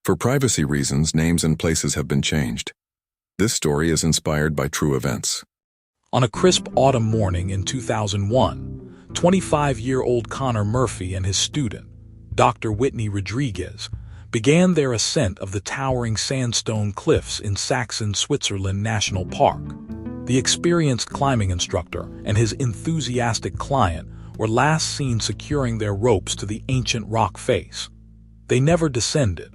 For privacy reasons, names and places have been changed. This story is inspired by true events. On a crisp autumn morning in 2001, 25-year-old Connor Murphy and his student, Dr. Whitney Rodriguez, began their ascent of the towering sandstone cliffs in Saxon, Switzerland National Park. The experienced climbing instructor and his enthusiastic client were last seen securing their ropes to the ancient rock face. They never descended.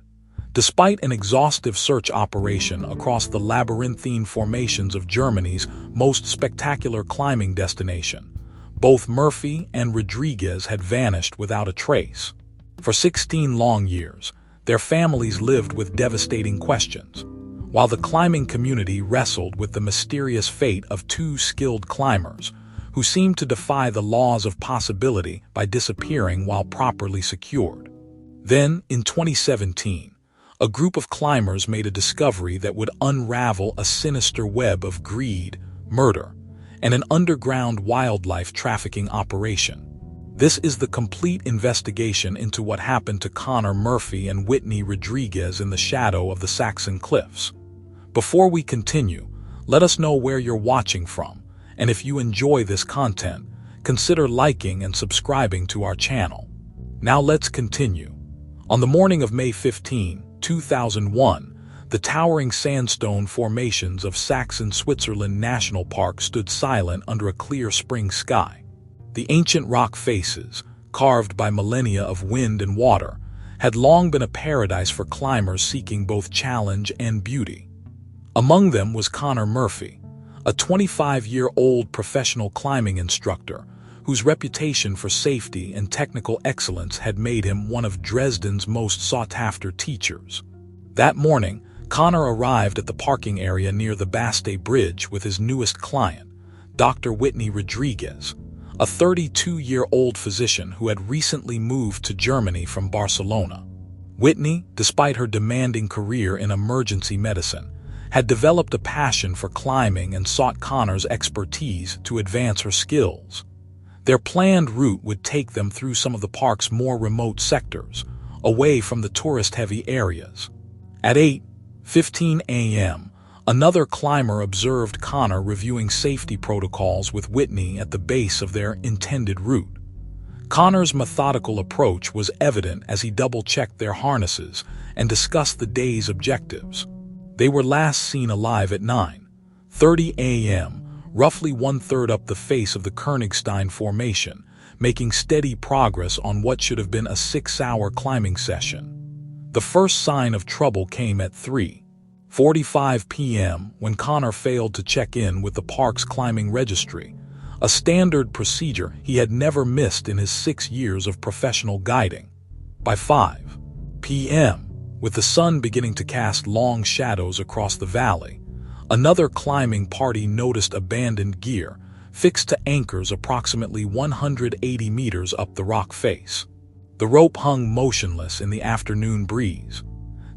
Despite an exhaustive search operation across the labyrinthine formations of Germany's most spectacular climbing destination, both Murphy and Rodriguez had vanished without a trace. For 16 long years, their families lived with devastating questions, while the climbing community wrestled with the mysterious fate of two skilled climbers who seemed to defy the laws of possibility by disappearing while properly secured. Then, in 2017, a group of climbers made a discovery that would unravel a sinister web of greed, murder, and an underground wildlife trafficking operation. This is the complete investigation into what happened to Connor Murphy and Whitney Rodriguez in the shadow of the Saxon cliffs. Before we continue, let us know where you're watching from, and if you enjoy this content, consider liking and subscribing to our channel. Now let's continue. On the morning of May 15, 2001, the towering sandstone formations of Saxon, Switzerland National Park stood silent under a clear spring sky. The ancient rock faces, carved by millennia of wind and water, had long been a paradise for climbers seeking both challenge and beauty. Among them was Connor Murphy, a 25-year-old professional climbing instructor whose reputation for safety and technical excellence had made him one of Dresden's most sought-after teachers. That morning, Connor arrived at the parking area near the Baste Bridge with his newest client, Dr. Whitney Rodriguez, a 32-year-old physician who had recently moved to Germany from Barcelona. Whitney, despite her demanding career in emergency medicine, had developed a passion for climbing and sought Connor's expertise to advance her skills. Their planned route would take them through some of the park's more remote sectors, away from the tourist-heavy areas. At 8:15 a.m., another climber observed Connor reviewing safety protocols with Whitney at the base of their intended route. Connor's methodical approach was evident as he double-checked their harnesses and discussed the day's objectives. They were last seen alive at 9:30 a.m., roughly one-third up the face of the Königstein Formation, making steady progress on what should have been a 6-hour climbing session. The first sign of trouble came at 3:45 p.m. when Connor failed to check in with the park's climbing registry, a standard procedure he had never missed in his 6 years of professional guiding. By 5 p.m., with the sun beginning to cast long shadows across the valley, another climbing party noticed abandoned gear fixed to anchors approximately 180 meters up the rock face. The rope hung motionless in the afternoon breeze.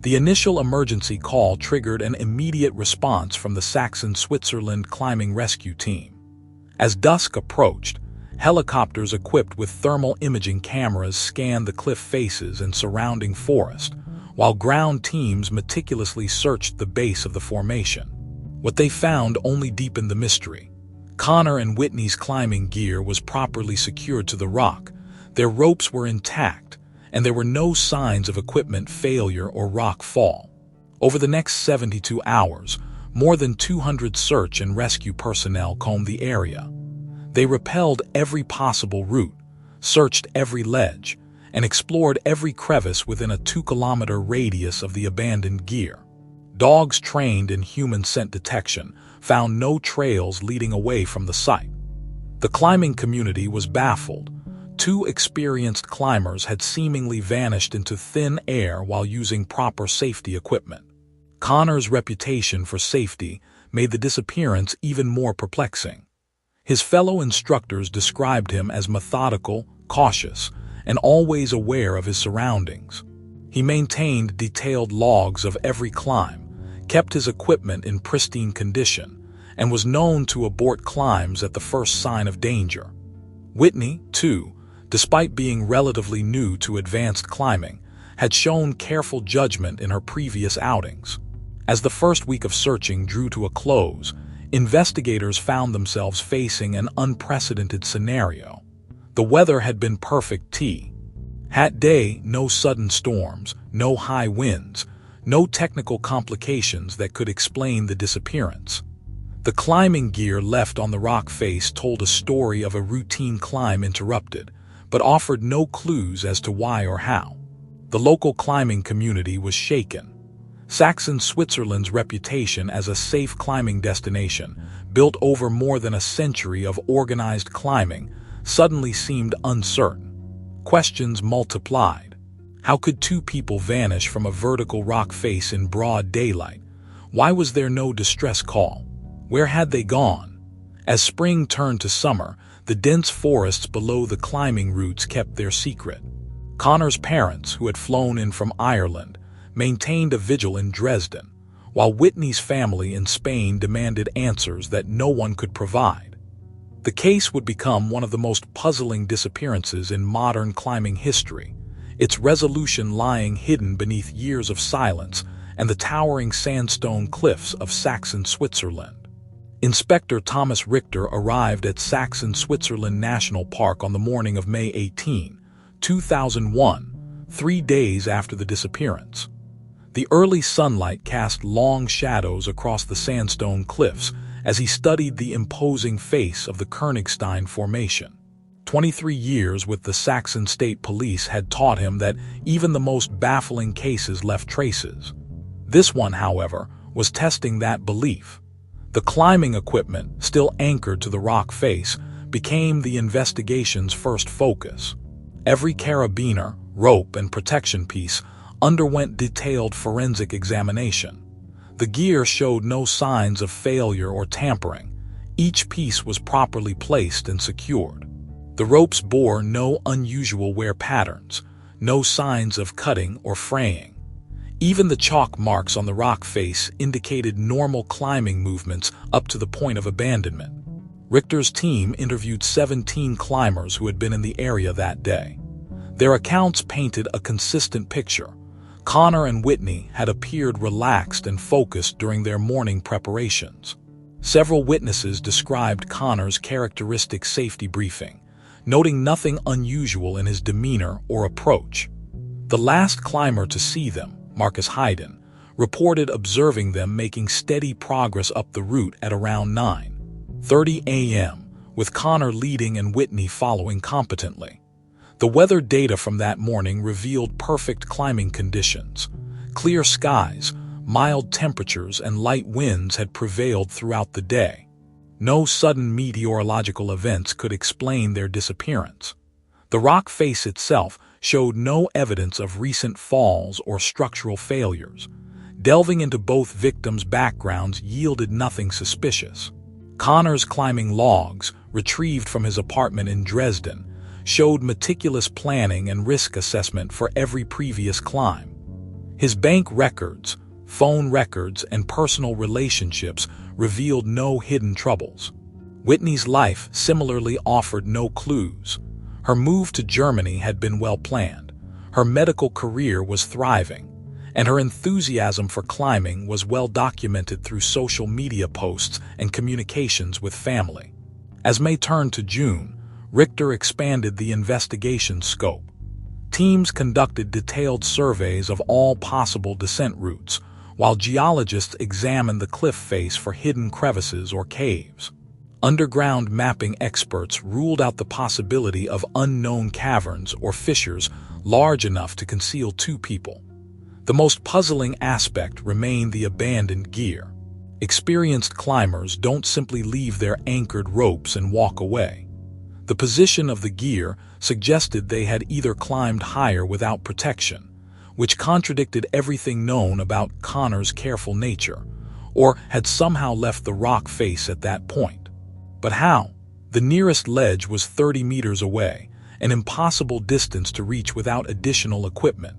The initial emergency call triggered an immediate response from the Saxon, Switzerland climbing rescue team. As dusk approached, helicopters equipped with thermal imaging cameras scanned the cliff faces and surrounding forest, while ground teams meticulously searched the base of the formation. What they found only deepened the mystery. Connor and Whitney's climbing gear was properly secured to the rock, their ropes were intact, and there were no signs of equipment failure or rock fall. Over the next 72 hours, more than 200 search and rescue personnel combed the area. They rappelled every possible route, searched every ledge, and explored every crevice within a 2-kilometer radius of the abandoned gear. Dogs trained in human scent detection found no trails leading away from the site. The climbing community was baffled. 2 experienced climbers had seemingly vanished into thin air while using proper safety equipment. Connor's reputation for safety made the disappearance even more perplexing. His fellow instructors described him as methodical, cautious, and always aware of his surroundings. He maintained detailed logs of every climb, kept his equipment in pristine condition, and was known to abort climbs at the first sign of danger. Whitney, too, despite being relatively new to advanced climbing, had shown careful judgment in her previous outings. As the first week of searching drew to a close, investigators found themselves facing an unprecedented scenario. The weather had been perfect that day, no sudden storms, no high winds, no technical complications that could explain the disappearance. The climbing gear left on the rock face told a story of a routine climb interrupted, but offered no clues as to why or how. The local climbing community was shaken. Saxon, Switzerland's reputation as a safe climbing destination, built over more than a century of organized climbing, suddenly seemed uncertain. Questions multiplied. How could two people vanish from a vertical rock face in broad daylight? Why was there no distress call? Where had they gone? As spring turned to summer, the dense forests below the climbing routes kept their secret. Connor's parents, who had flown in from Ireland, maintained a vigil in Dresden, while Whitney's family in Spain demanded answers that no one could provide. The case would become one of the most puzzling disappearances in modern climbing history, its resolution lying hidden beneath years of silence and the towering sandstone cliffs of Saxon, Switzerland. Inspector Thomas Richter arrived at Saxon, Switzerland National Park on the morning of May 18, 2001, 3 days after the disappearance. The early sunlight cast long shadows across the sandstone cliffs as he studied the imposing face of the Königstein Formation. 23 years with the Saxon State Police had taught him that even the most baffling cases left traces. This one, however, was testing that belief. The climbing equipment, still anchored to the rock face, became the investigation's first focus. Every carabiner, rope, and protection piece underwent detailed forensic examination. The gear showed no signs of failure or tampering. Each piece was properly placed and secured. The ropes bore no unusual wear patterns, no signs of cutting or fraying. Even the chalk marks on the rock face indicated normal climbing movements up to the point of abandonment. Richter's team interviewed 17 climbers who had been in the area that day. Their accounts painted a consistent picture. Connor and Whitney had appeared relaxed and focused during their morning preparations. Several witnesses described Connor's characteristic safety briefing, noting nothing unusual in his demeanor or approach. The last climber to see them, Marcus Hayden, reported observing them making steady progress up the route at around 9:30 a.m., with Connor leading and Whitney following competently. The weather data from that morning revealed perfect climbing conditions. Clear skies, mild temperatures, and light winds had prevailed throughout the day. No sudden meteorological events could explain their disappearance. The rock face itself showed no evidence of recent falls or structural failures. Delving into both victims' backgrounds yielded nothing suspicious. Connor's climbing logs, retrieved from his apartment in Dresden, showed meticulous planning and risk assessment for every previous climb. His bank records, phone records, and personal relationships revealed no hidden troubles. Whitney's life similarly offered no clues. Her move to Germany had been well planned. Her medical career was thriving, and her enthusiasm for climbing was well documented through social media posts and communications with family. As May turned to June, Richter expanded the investigation's scope. Teams conducted detailed surveys of all possible descent routes, while geologists examined the cliff face for hidden crevices or caves. Underground mapping experts ruled out the possibility of unknown caverns or fissures large enough to conceal two people. The most puzzling aspect remained the abandoned gear. Experienced climbers don't simply leave their anchored ropes and walk away. The position of the gear suggested they had either climbed higher without protection, which contradicted everything known about Connor's careful nature, or had somehow left the rock face at that point. But how? The nearest ledge was 30 meters away, an impossible distance to reach without additional equipment.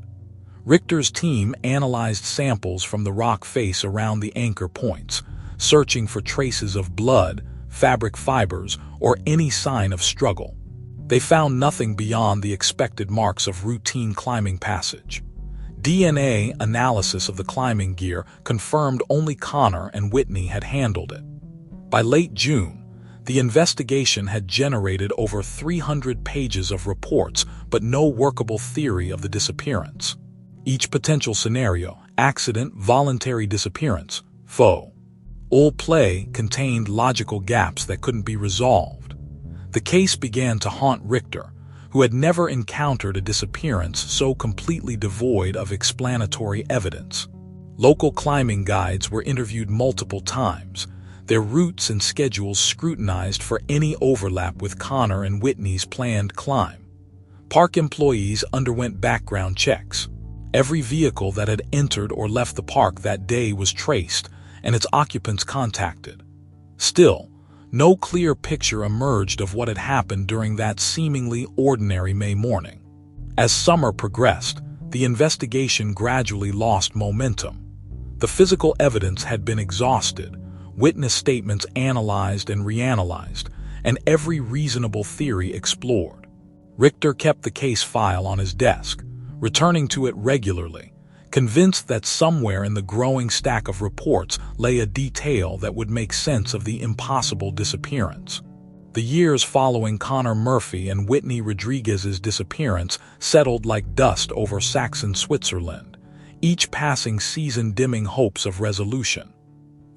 Richter's team analyzed samples from the rock face around the anchor points, searching for traces of blood, fabric fibers, or any sign of struggle. They found nothing beyond the expected marks of routine climbing passage. DNA analysis of the climbing gear confirmed only Connor and Whitney had handled it. By late June, the investigation had generated over 300 pages of reports, but no workable theory of the disappearance. Each potential scenario, accident, voluntary disappearance, foul play, contained logical gaps that couldn't be resolved. The case began to haunt Richter, who had never encountered a disappearance so completely devoid of explanatory evidence. Local climbing guides were interviewed multiple times, their routes and schedules scrutinized for any overlap with Connor and Whitney's planned climb. Park employees underwent background checks. Every vehicle that had entered or left the park that day was traced, and its occupants contacted. Still, no clear picture emerged of what had happened during that seemingly ordinary May morning. As summer progressed, the investigation gradually lost momentum. The physical evidence had been exhausted, witness statements analyzed and reanalyzed, and every reasonable theory explored. Richter kept the case file on his desk, returning to it regularly, convinced that somewhere in the growing stack of reports lay a detail that would make sense of the impossible disappearance. The years following Connor Murphy and Whitney Rodriguez's disappearance settled like dust over Saxon, Switzerland, each passing season dimming hopes of resolution.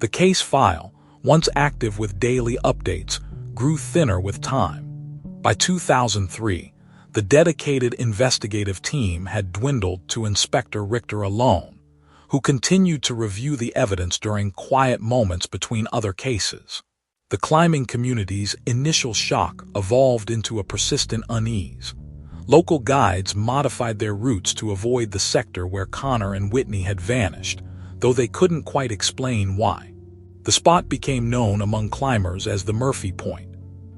The case file, once active with daily updates, grew thinner with time. By 2003, the dedicated investigative team had dwindled to Inspector Richter alone, who continued to review the evidence during quiet moments between other cases. The climbing community's initial shock evolved into a persistent unease. Local guides modified their routes to avoid the sector where Connor and Whitney had vanished, though they couldn't quite explain why. The spot became known among climbers as the Murphy Point,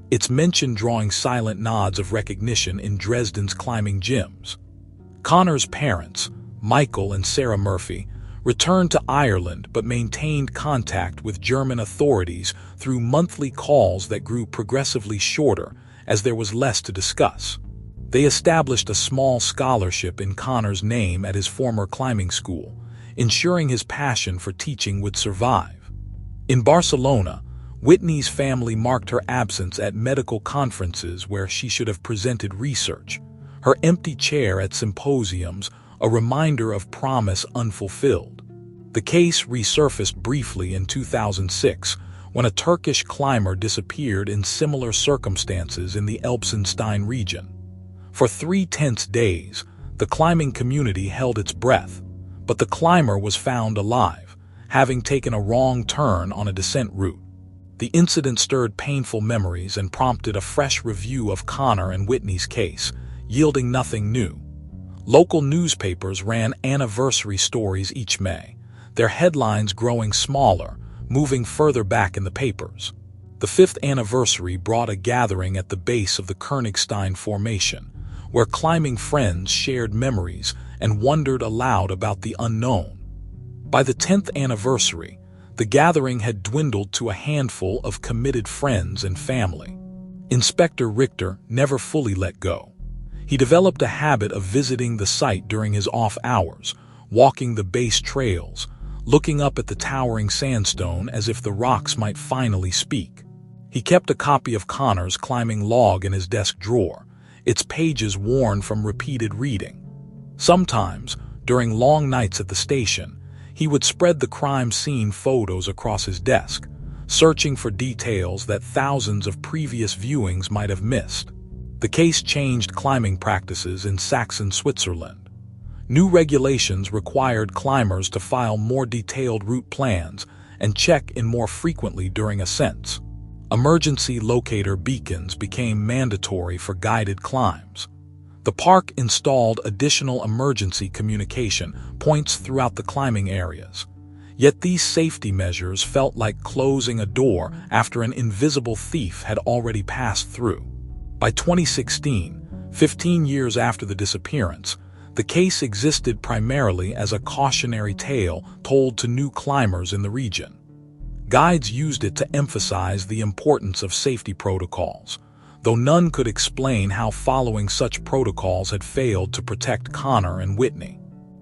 its mention drawing silent nods of recognition in Dresden's climbing gyms. Connor's parents, Michael and Sarah Murphy, returned to Ireland but maintained contact with German authorities through monthly calls that grew progressively shorter as there was less to discuss. They established a small scholarship in Connor's name at his former climbing school, ensuring his passion for teaching would survive. In Barcelona, Whitney's family marked her absence at medical conferences where she should have presented research, her empty chair at symposiums a reminder of promise unfulfilled. The case resurfaced briefly in 2006 when a Turkish climber disappeared in similar circumstances in the Elbsandstein region. For 3 tense days, the climbing community held its breath, but the climber was found alive, having taken a wrong turn on a descent route. The incident stirred painful memories and prompted a fresh review of Connor and Whitney's case, yielding nothing new. Local newspapers ran anniversary stories each May, their headlines growing smaller, moving further back in the papers. The 5th anniversary brought a gathering at the base of the Königstein Formation, where climbing friends shared memories and wondered aloud about the unknown. By the 10th anniversary, the gathering had dwindled to a handful of committed friends and family. Inspector Richter never fully let go. He developed a habit of visiting the site during his off hours, walking the base trails, looking up at the towering sandstone as if the rocks might finally speak. He kept a copy of Connor's climbing log in his desk drawer, its pages worn from repeated reading. Sometimes, during long nights at the station, he would spread the crime scene photos across his desk, searching for details that thousands of previous viewings might have missed. The case changed climbing practices in Saxon, Switzerland. New regulations required climbers to file more detailed route plans and check in more frequently during ascents. Emergency locator beacons became mandatory for guided climbs. The park installed additional emergency communication points throughout the climbing areas. Yet these safety measures felt like closing a door after an invisible thief had already passed through. By 2016, 15 years after the disappearance, the case existed primarily as a cautionary tale told to new climbers in the region. Guides used it to emphasize the importance of safety protocols, though none could explain how following such protocols had failed to protect Connor and Whitney.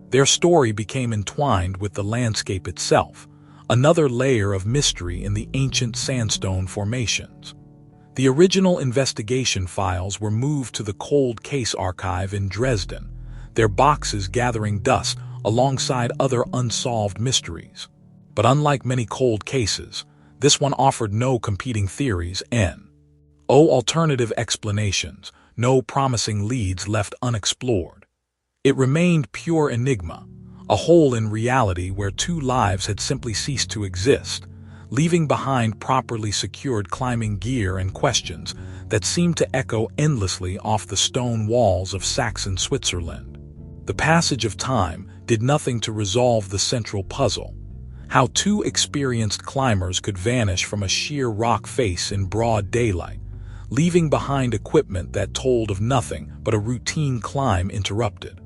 Their story became entwined with the landscape itself, another layer of mystery in the ancient sandstone formations. The original investigation files were moved to the Cold Case Archive in Dresden, their boxes gathering dust alongside other unsolved mysteries. But unlike many cold cases, this one offered no competing theories and alternative explanations, no promising leads left unexplored. It remained pure enigma, a hole in reality where two lives had simply ceased to exist, leaving behind properly secured climbing gear and questions that seemed to echo endlessly off the stone walls of Saxon Switzerland. The passage of time did nothing to resolve the central puzzle: how two experienced climbers could vanish from a sheer rock face in broad daylight, leaving behind equipment that told of nothing but a routine climb interrupted.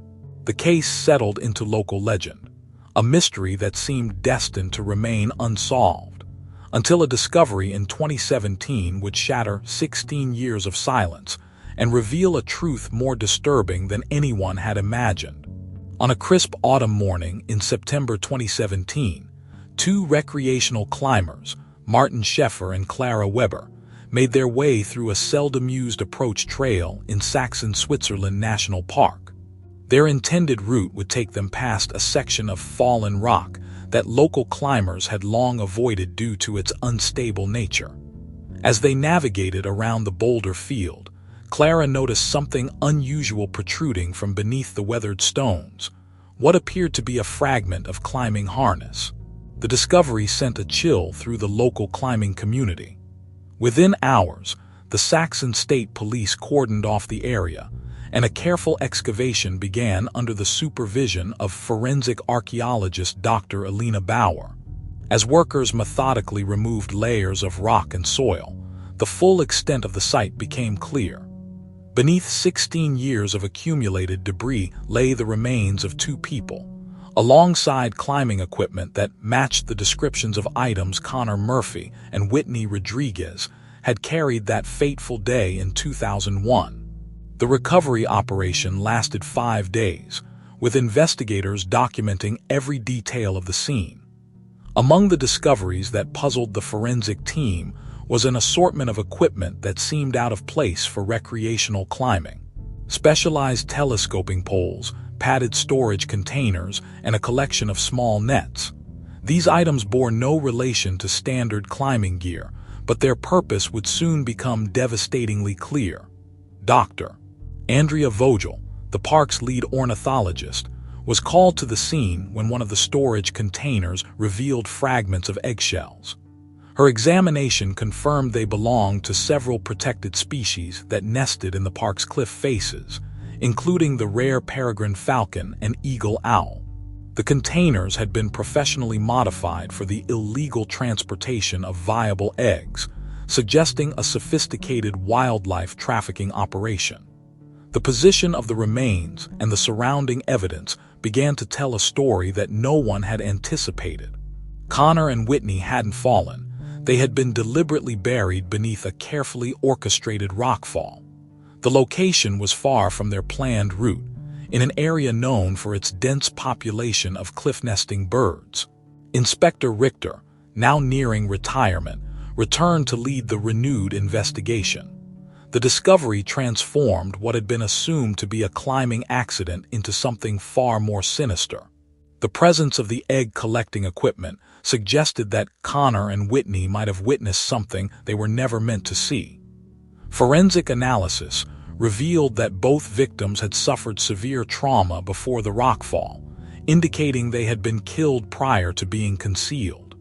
The case settled into local legend, a mystery that seemed destined to remain unsolved, until a discovery in 2017 would shatter 16 years of silence and reveal a truth more disturbing than anyone had imagined. On a crisp autumn morning in September 2017, two recreational climbers, Martin Scheffer and Clara Weber, made their way through a seldom-used approach trail in Saxon Switzerland National Park. Their intended route would take them past a section of fallen rock that local climbers had long avoided due to its unstable nature. As they navigated around the boulder field, Clara noticed something unusual protruding from beneath the weathered stones, what appeared to be a fragment of climbing harness. The discovery sent a chill through the local climbing community. Within hours, the Saxon State Police cordoned off the area, and a careful excavation began under the supervision of forensic archaeologist Dr. Elena Bauer. As workers methodically removed layers of rock and soil, the full extent of the site became clear. Beneath 16 years of accumulated debris lay the remains of two people, alongside climbing equipment that matched the descriptions of items Connor Murphy and Whitney Rodriguez had carried that fateful day in 2001. The recovery operation lasted 5 days, with investigators documenting every detail of the scene. Among the discoveries that puzzled the forensic team was an assortment of equipment that seemed out of place for recreational climbing. Specialized telescoping poles, padded storage containers, and a collection of small nets. These items bore no relation to standard climbing gear, but their purpose would soon become devastatingly clear. Dr. Andrea Vogel, the park's lead ornithologist, was called to the scene when one of the storage containers revealed fragments of eggshells. Her examination confirmed they belonged to several protected species that nested in the park's cliff faces, including the rare peregrine falcon and eagle owl. The containers had been professionally modified for the illegal transportation of viable eggs, suggesting a sophisticated wildlife trafficking operation. The position of the remains and the surrounding evidence began to tell a story that no one had anticipated. Connor and Whitney hadn't fallen. They had been deliberately buried beneath a carefully orchestrated rockfall. The location was far from their planned route, in an area known for its dense population of cliff-nesting birds. Inspector Richter, now nearing retirement, returned to lead the renewed investigation. The discovery transformed what had been assumed to be a climbing accident into something far more sinister. The presence of the egg-collecting equipment suggested that Connor and Whitney might have witnessed something they were never meant to see. Forensic analysis revealed that both victims had suffered severe trauma before the rockfall, indicating they had been killed prior to being concealed.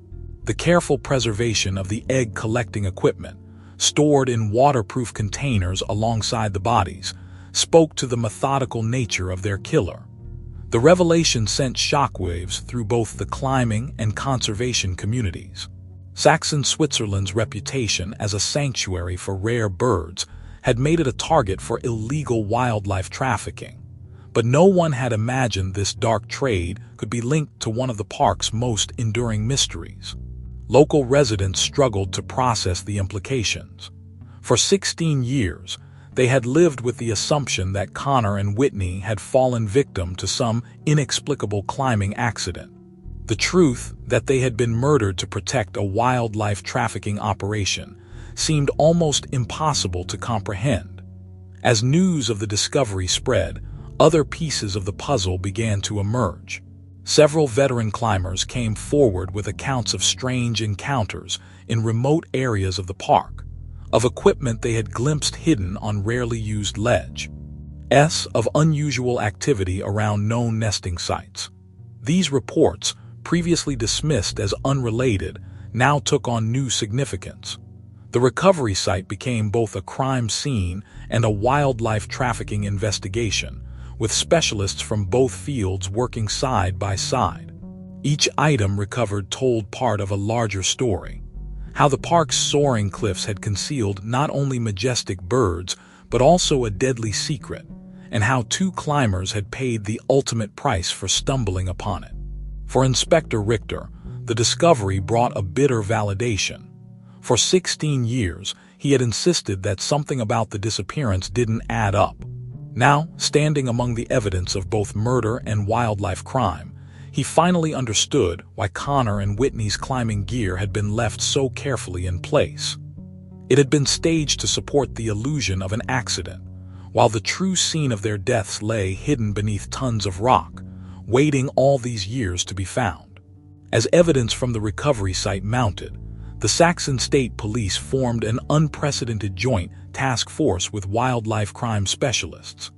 The careful preservation of the egg-collecting equipment, stored in waterproof containers alongside the bodies, spoke to the methodical nature of their killer. The revelation sent shockwaves through both the climbing and conservation communities. Saxon Switzerland's reputation as a sanctuary for rare birds had made it a target for illegal wildlife trafficking, but no one had imagined this dark trade could be linked to one of the park's most enduring mysteries. Local residents struggled to process the implications. For 16 years, They had lived with the assumption that Connor and Whitney had fallen victim to some inexplicable climbing accident. The truth that they had been murdered to protect a wildlife trafficking operation seemed almost impossible to comprehend. As news of the discovery spread, other pieces of the puzzle began to emerge. Several veteran climbers came forward with accounts of strange encounters in remote areas of the park, of equipment they had glimpsed hidden on rarely used ledge, of unusual activity around known nesting sites. These reports, previously dismissed as unrelated, now took on new significance. The recovery site became both a crime scene and a wildlife trafficking investigation, with specialists from both fields working side by side. Each item recovered told part of a larger story: how the park's soaring cliffs had concealed not only majestic birds, but also a deadly secret, and how two climbers had paid the ultimate price for stumbling upon it. For Inspector Richter, the discovery brought a bitter validation. For 16 years, he had insisted that something about the disappearance didn't add up. Now, standing among the evidence of both murder and wildlife crime, he finally understood why Connor and Whitney's climbing gear had been left so carefully in place. It had been staged to support the illusion of an accident, while the true scene of their deaths lay hidden beneath tons of rock, waiting all these years to be found. As evidence from the recovery site mounted, the Saxon State Police formed an unprecedented joint task force with wildlife crime specialists.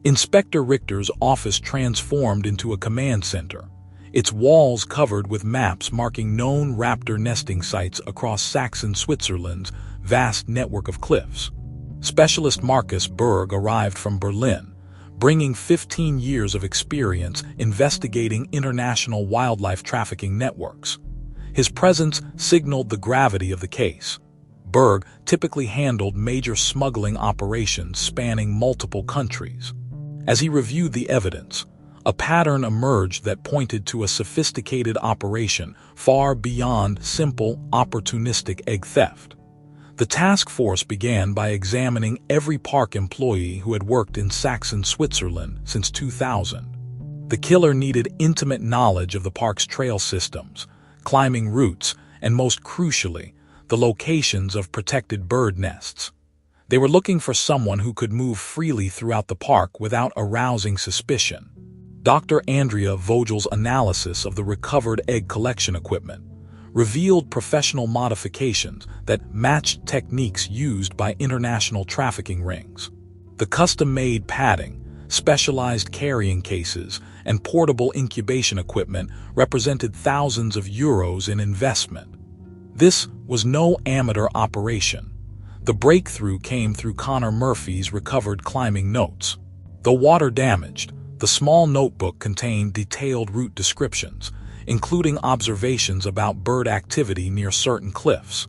Inspector Richter's office transformed into a command center, its walls covered with maps marking known raptor nesting sites across Saxon Switzerland's vast network of cliffs. Specialist Marcus Berg arrived from Berlin, bringing 15 years of experience investigating international wildlife trafficking networks. His presence signaled the gravity of the case. Berg typically handled major smuggling operations spanning multiple countries. As he reviewed the evidence, a pattern emerged that pointed to a sophisticated operation far beyond simple, opportunistic egg theft. The task force began by examining every park employee who had worked in Saxon, Switzerland since 2000. The killer needed intimate knowledge of the park's trail systems, climbing routes, and most crucially, the locations of protected bird nests. They were looking for someone who could move freely throughout the park without arousing suspicion. Dr. Andrea Vogel's analysis of the recovered egg collection equipment revealed professional modifications that matched techniques used by international trafficking rings. The custom-made padding, specialized carrying cases, and portable incubation equipment represented thousands of euros in investment. This was no amateur operation. The breakthrough came through Connor Murphy's recovered climbing notes. Though water-damaged, the small notebook contained detailed route descriptions, including observations about bird activity near certain cliffs.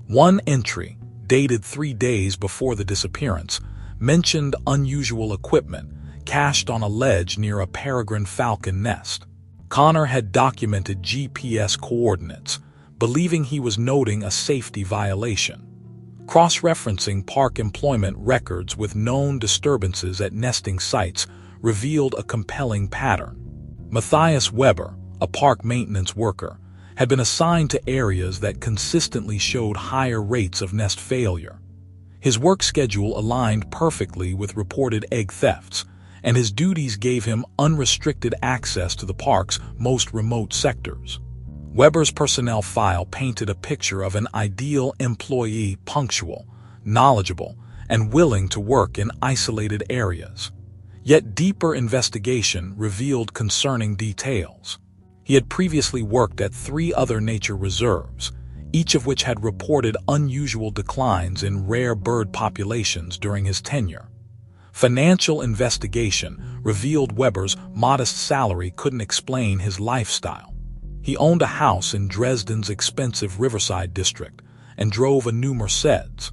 One entry, dated 3 days before the disappearance, mentioned unusual equipment cached on a ledge near a peregrine falcon nest. Connor had documented GPS coordinates, believing he was noting a safety violation. Cross-referencing park employment records with known disturbances at nesting sites revealed a compelling pattern. Matthias Weber, a park maintenance worker, had been assigned to areas that consistently showed higher rates of nest failure. His work schedule aligned perfectly with reported egg thefts, and his duties gave him unrestricted access to the park's most remote sectors. Weber's personnel file painted a picture of an ideal employee: punctual, knowledgeable, and willing to work in isolated areas. Yet deeper investigation revealed concerning details. He had previously worked at 3 other nature reserves, each of which had reported unusual declines in rare bird populations during his tenure. Financial investigation revealed Weber's modest salary couldn't explain his lifestyle. He owned a house in Dresden's expensive Riverside district and drove a new Mercedes.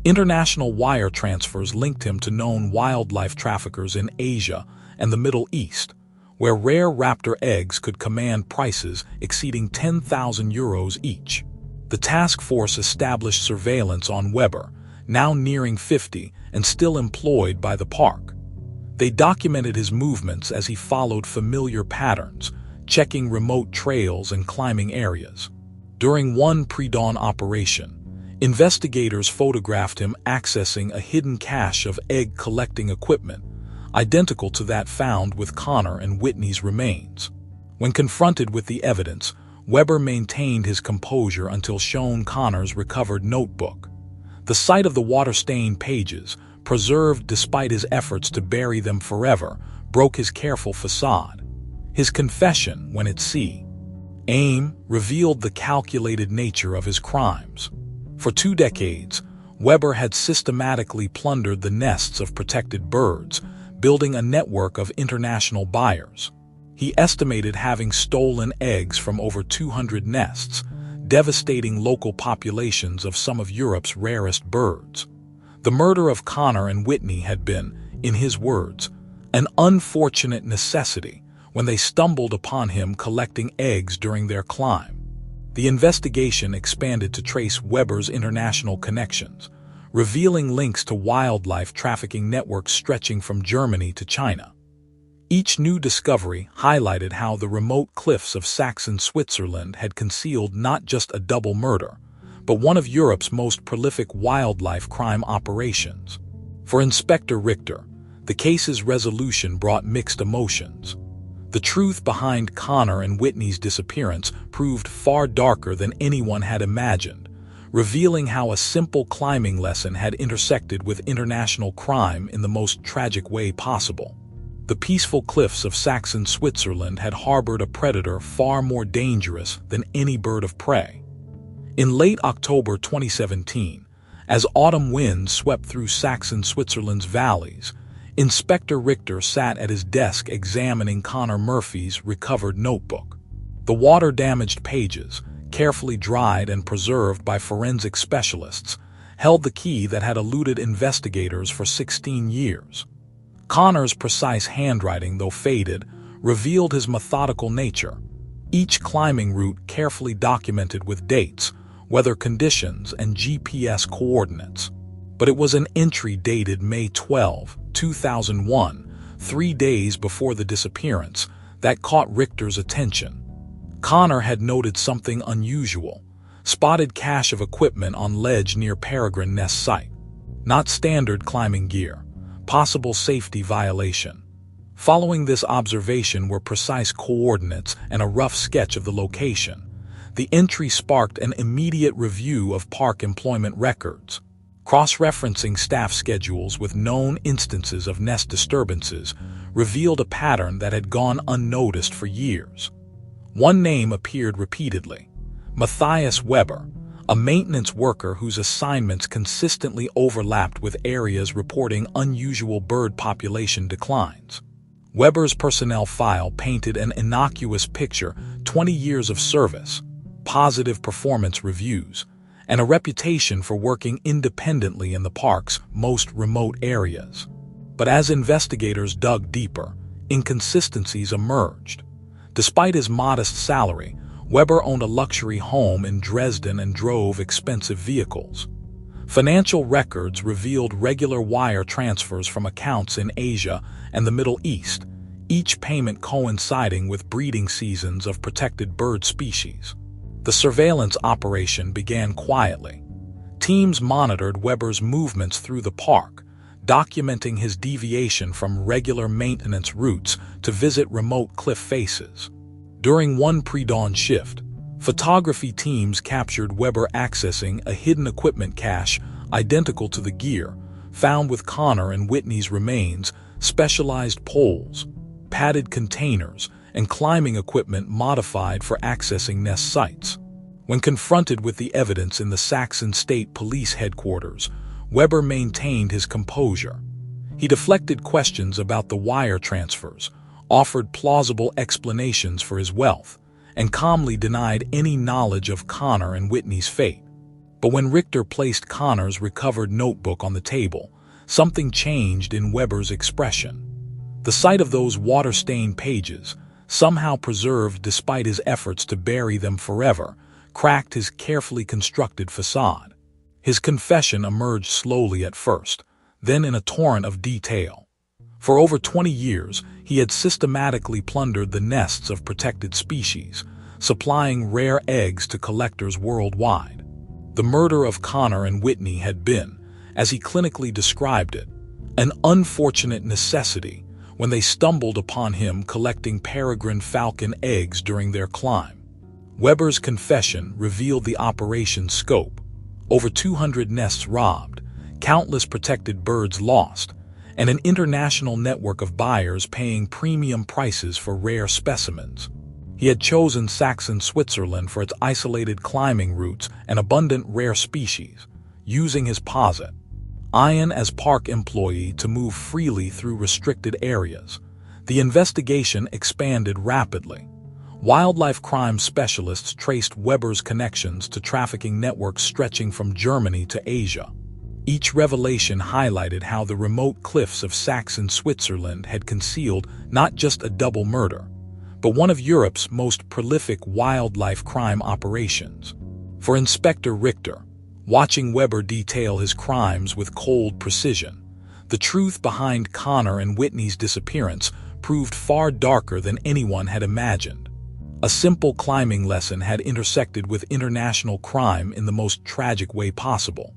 International wire transfers linked him to known wildlife traffickers in Asia and the Middle East, where rare raptor eggs could command prices exceeding 10,000 euros each. The task force established surveillance on Weber, now nearing 50 and still employed by the park. They documented his movements as he followed familiar patterns, checking remote trails and climbing areas. During one pre-dawn operation, investigators photographed him accessing a hidden cache of egg-collecting equipment, identical to that found with Connor and Whitney's remains. When confronted with the evidence, Weber maintained his composure until shown Connor's recovered notebook. The sight of the water-stained pages, preserved despite his efforts to bury them forever, broke his careful facade. His confession, when at sea, revealed the calculated nature of his crimes. For 2 decades, Weber had systematically plundered the nests of protected birds, building a network of international buyers. He estimated having stolen eggs from over 200 nests, devastating local populations of some of Europe's rarest birds. The murder of Connor and Whitney had been, in his words, an unfortunate necessity when they stumbled upon him collecting eggs during their climb. The investigation expanded to trace Weber's international connections, revealing links to wildlife trafficking networks stretching from Germany to China. Each new discovery highlighted how the remote cliffs of Saxon, Switzerland had concealed not just a double murder, but one of Europe's most prolific wildlife crime operations. For Inspector Richter, the case's resolution brought mixed emotions. The truth behind Connor and Whitney's disappearance proved far darker than anyone had imagined, revealing how a simple climbing lesson had intersected with international crime in the most tragic way possible. The peaceful cliffs of Saxon, Switzerland had harbored a predator far more dangerous than any bird of prey. In late October 2017, as autumn winds swept through Saxon, Switzerland's valleys, Inspector Richter sat at his desk examining Connor Murphy's recovered notebook. The water-damaged pages, carefully dried and preserved by forensic specialists, held the key that had eluded investigators for 16 years. Connor's precise handwriting, though faded, revealed his methodical nature, each climbing route carefully documented with dates, weather conditions, and GPS coordinates. But it was an entry dated May 12, 2001, 3 days before the disappearance, that caught Richter's attention. Connor had noted something unusual: spotted cache of equipment on ledge near Peregrine Nest site. Not standard climbing gear. Possible safety violation. Following this observation were precise coordinates and a rough sketch of the location. The entry sparked an immediate review of park employment records. Cross-referencing staff schedules with known instances of nest disturbances revealed a pattern that had gone unnoticed for years. One name appeared repeatedly: Matthias Weber, a maintenance worker whose assignments consistently overlapped with areas reporting unusual bird population declines. Weber's personnel file painted an innocuous picture: 20 years of service, positive performance reviews, and a reputation for working independently in the park's most remote areas. But as investigators dug deeper, inconsistencies emerged. Despite his modest salary, Weber owned a luxury home in Dresden and drove expensive vehicles. Financial records revealed regular wire transfers from accounts in Asia and the Middle East, each payment coinciding with breeding seasons of protected bird species. The surveillance operation began quietly. Teams monitored Weber's movements through the park, documenting his deviation from regular maintenance routes to visit remote cliff faces. During one pre-dawn shift, photography teams captured Weber accessing a hidden equipment cache identical to the gear found with Connor and Whitney's remains: specialized poles, padded containers, and climbing equipment modified for accessing nest sites. When confronted with the evidence in the Saxon State Police headquarters, Weber maintained his composure. He deflected questions about the wire transfers, offered plausible explanations for his wealth, and calmly denied any knowledge of Connor and Whitney's fate. But when Richter placed Connor's recovered notebook on the table, something changed in Weber's expression. The sight of those water-stained pages, somehow preserved despite his efforts to bury them forever, cracked his carefully constructed facade. His confession emerged slowly at first, then in a torrent of detail. For over 20 years, he had systematically plundered the nests of protected species, supplying rare eggs to collectors worldwide. The murder of Connor and Whitney had been, as he clinically described it, an unfortunate necessity when they stumbled upon him collecting peregrine falcon eggs during their climb. Weber's confession revealed the operation's scope: over 200 nests robbed, countless protected birds lost, and an international network of buyers paying premium prices for rare specimens. He had chosen Saxon, Switzerland for its isolated climbing routes and abundant rare species, using his posit, Ian as park employee to move freely through restricted areas. The investigation expanded rapidly. Wildlife crime specialists traced Weber's connections to trafficking networks stretching from Germany to Asia. Each revelation highlighted how the remote cliffs of Saxon, Switzerland had concealed not just a double murder, but one of Europe's most prolific wildlife crime operations. For Inspector Richter, watching Weber detail his crimes with cold precision, the truth behind Connor and Whitney's disappearance proved far darker than anyone had imagined. A simple climbing lesson had intersected with international crime in the most tragic way possible.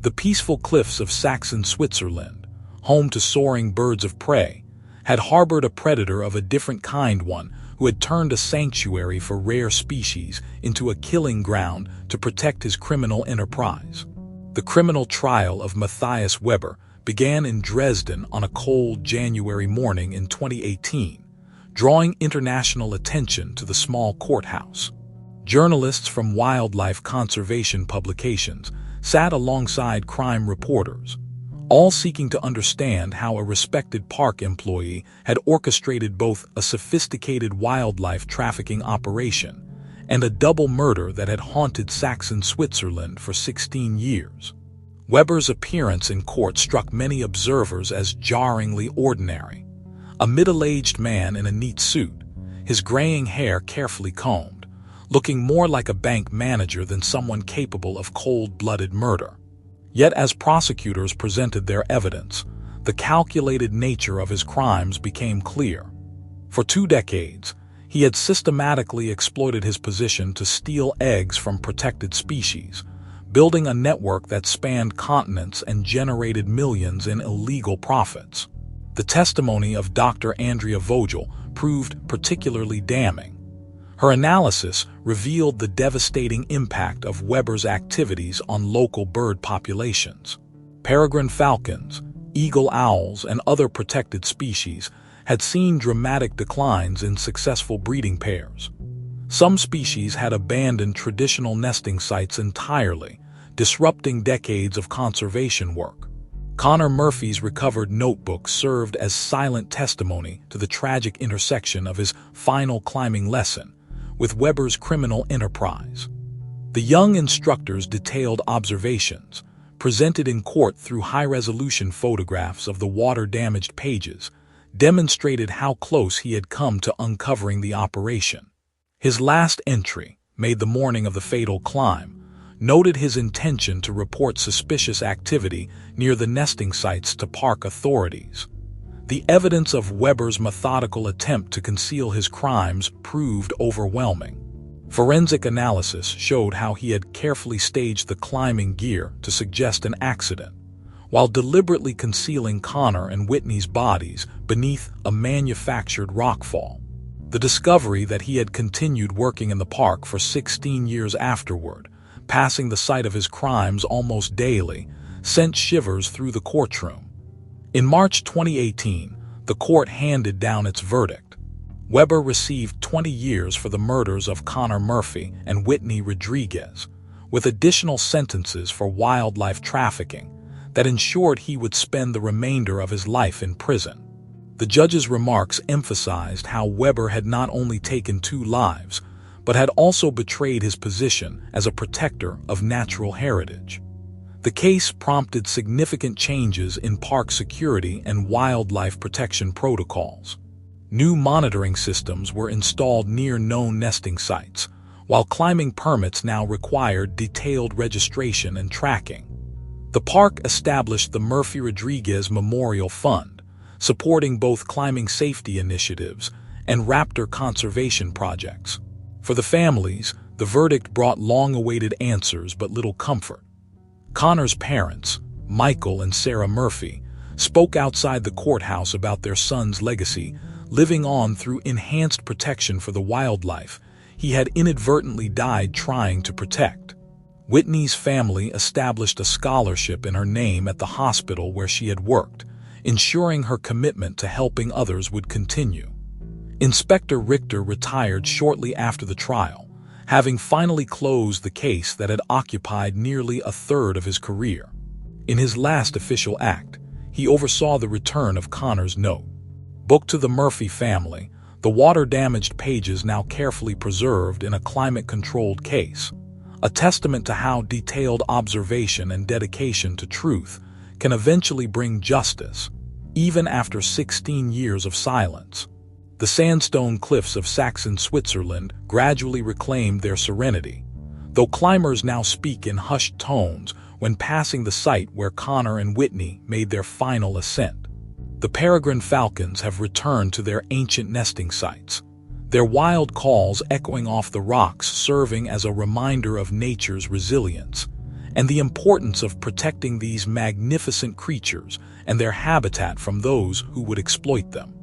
The peaceful cliffs of Saxon, Switzerland, home to soaring birds of prey, had harbored a predator of a different kind, one who had turned a sanctuary for rare species into a killing ground to protect his criminal enterprise. The criminal trial of Matthias Weber began in Dresden on a cold January morning in 2018, drawing international attention to the small courthouse. Journalists from wildlife conservation publications sat alongside crime reporters, all seeking to understand how a respected park employee had orchestrated both a sophisticated wildlife trafficking operation and a double murder that had haunted Saxon, Switzerland for 16 years. Weber's appearance in court struck many observers as jarringly ordinary. A middle-aged man in a neat suit, his graying hair carefully combed, looking more like a bank manager than someone capable of cold-blooded murder. Yet as prosecutors presented their evidence, the calculated nature of his crimes became clear. For 2 decades, he had systematically exploited his position to steal eggs from protected species, building a network that spanned continents and generated millions in illegal profits. The testimony of Dr. Andrea Vogel proved particularly damning. Her analysis revealed the devastating impact of Weber's activities on local bird populations. Peregrine falcons, eagle owls, and other protected species had seen dramatic declines in successful breeding pairs. Some species had abandoned traditional nesting sites entirely, disrupting decades of conservation work. Connor Murphy's recovered notebook served as silent testimony to the tragic intersection of his final climbing lesson with Weber's criminal enterprise. The young instructor's detailed observations, presented in court through high-resolution photographs of the water-damaged pages, demonstrated how close he had come to uncovering the operation. His last entry, made the morning of the fatal climb, noted his intention to report suspicious activity near the nesting sites to park authorities. The evidence of Weber's methodical attempt to conceal his crimes proved overwhelming. Forensic analysis showed how he had carefully staged the climbing gear to suggest an accident, while deliberately concealing Connor and Whitney's bodies beneath a manufactured rockfall. The discovery that he had continued working in the park for 16 years afterward, passing the site of his crimes almost daily, sent shivers through the courtroom. In March 2018, the court handed down its verdict. Weber received 20 years for the murders of Connor Murphy and Whitney Rodriguez, with additional sentences for wildlife trafficking that ensured he would spend the remainder of his life in prison. The judge's remarks emphasized how Weber had not only taken 2 lives, but had also betrayed his position as a protector of natural heritage. The case prompted significant changes in park security and wildlife protection protocols. New monitoring systems were installed near known nesting sites, while climbing permits now required detailed registration and tracking. The park established the Murphy Rodriguez Memorial Fund, supporting both climbing safety initiatives and raptor conservation projects. For the families, the verdict brought long-awaited answers but little comfort. Connor's parents, Michael and Sarah Murphy, spoke outside the courthouse about their son's legacy, living on through enhanced protection for the wildlife he had inadvertently died trying to protect. Whitney's family established a scholarship in her name at the hospital where she had worked, ensuring her commitment to helping others would continue. Inspector Richter retired shortly after the trial, having finally closed the case that had occupied nearly a third of his career. In his last official act, he oversaw the return of Connor's note. Booked to the Murphy family, the water-damaged pages now carefully preserved in a climate-controlled case, a testament to how detailed observation and dedication to truth can eventually bring justice, even after 16 years of silence. The sandstone cliffs of Saxon, Switzerland gradually reclaimed their serenity, though climbers now speak in hushed tones when passing the site where Connor and Whitney made their final ascent. The peregrine falcons have returned to their ancient nesting sites, their wild calls echoing off the rocks serving as a reminder of nature's resilience and the importance of protecting these magnificent creatures and their habitat from those who would exploit them.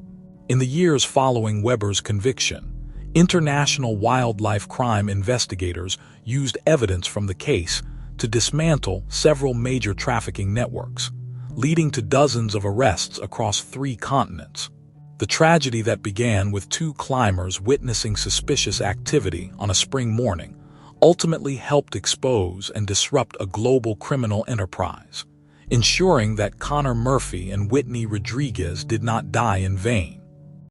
In the years following Weber's conviction, international wildlife crime investigators used evidence from the case to dismantle several major trafficking networks, leading to dozens of arrests across 3 continents. The tragedy that began with 2 climbers witnessing suspicious activity on a spring morning ultimately helped expose and disrupt a global criminal enterprise, ensuring that Connor Murphy and Whitney Rodriguez did not die in vain.